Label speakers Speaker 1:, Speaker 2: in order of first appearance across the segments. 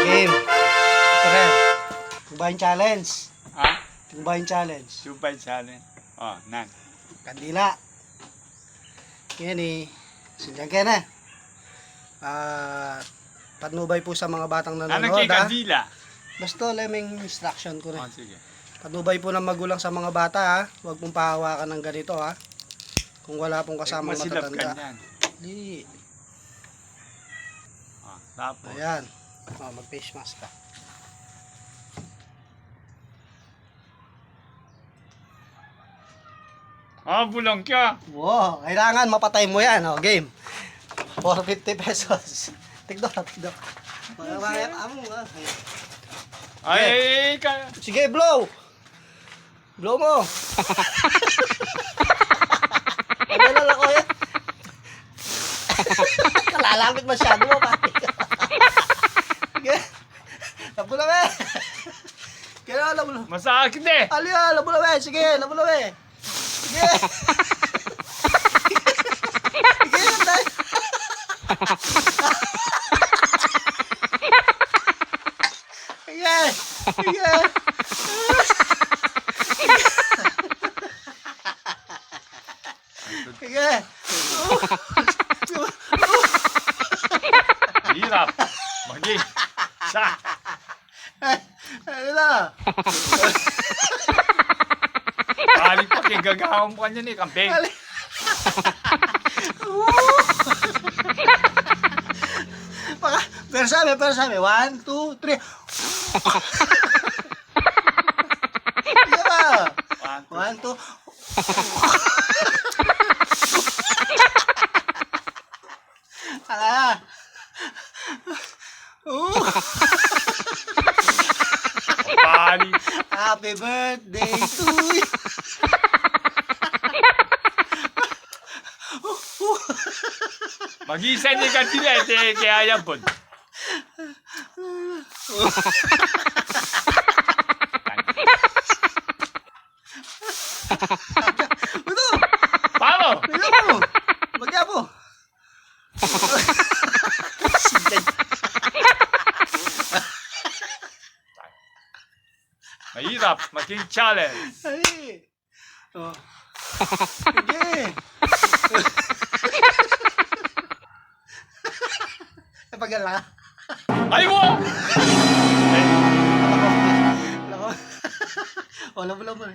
Speaker 1: Game. Ito rin. Tumbahin challenge.
Speaker 2: Ha?
Speaker 1: Tumbahin challenge.
Speaker 2: Subay challenge. Oh, nan.
Speaker 1: Kandila. Yan eh. Sindihan ka na. Patnubay po sa mga batang
Speaker 2: Anong
Speaker 1: nanonood
Speaker 2: kay Kandila?
Speaker 1: Basta leming instruction ko
Speaker 2: Oh,
Speaker 1: rin.
Speaker 2: sige.
Speaker 1: Patnubay po ng magulang sa mga bata ha. Huwag pong pahawakan ng ganito ha. Kung wala pong kasamang
Speaker 2: Masilap ka
Speaker 1: matatanda.
Speaker 2: niyan.
Speaker 1: Di.
Speaker 2: Ah, tapos.
Speaker 1: Ayan. Mag-face mask ka.
Speaker 2: Ah, bulong ka.
Speaker 1: Wow, kailangan mapatay mo yan. Oh, game. 450 pesos. Tigdo. Bakit amo nga.
Speaker 2: Ay, ka.
Speaker 1: Sige, blow. Blow mo. Pagdala ko yan. Kalalapit masyado mo, pati. Sige. Labo na, be. Kaya labo na.
Speaker 2: Masakit eh.
Speaker 1: Alya, labo na, be. Sige, labo na, be. Sige. Sige, tay. Sige. Sige. Sige.
Speaker 2: Hirap. Magi. Sa.
Speaker 1: Ano na?
Speaker 2: Balik pa kay gagawin mo kanya ni Kampeng.
Speaker 1: Pero sabi. 1, 2, 3. Sige ba? 1, 2. Ah.
Speaker 2: Balik.
Speaker 1: Happy birthday to you.
Speaker 2: Mag-isa ni Kandila eh. Kaya yan po.
Speaker 1: Ano?
Speaker 2: Paano?
Speaker 1: Bigyan mo. Bagyan mo. Sige.
Speaker 2: Mahirap. Maging challenge.
Speaker 1: Ay. Oh. Sige. Napagala.
Speaker 2: Ay mo! Ay,
Speaker 1: Lako. Wala mo lang mo.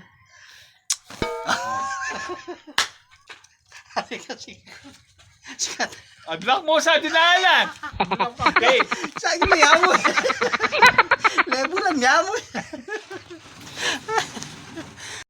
Speaker 1: Sige.
Speaker 2: adlock mo sa dinalan. Okay.
Speaker 1: Sa akin niya mo. Lebulan niya mo.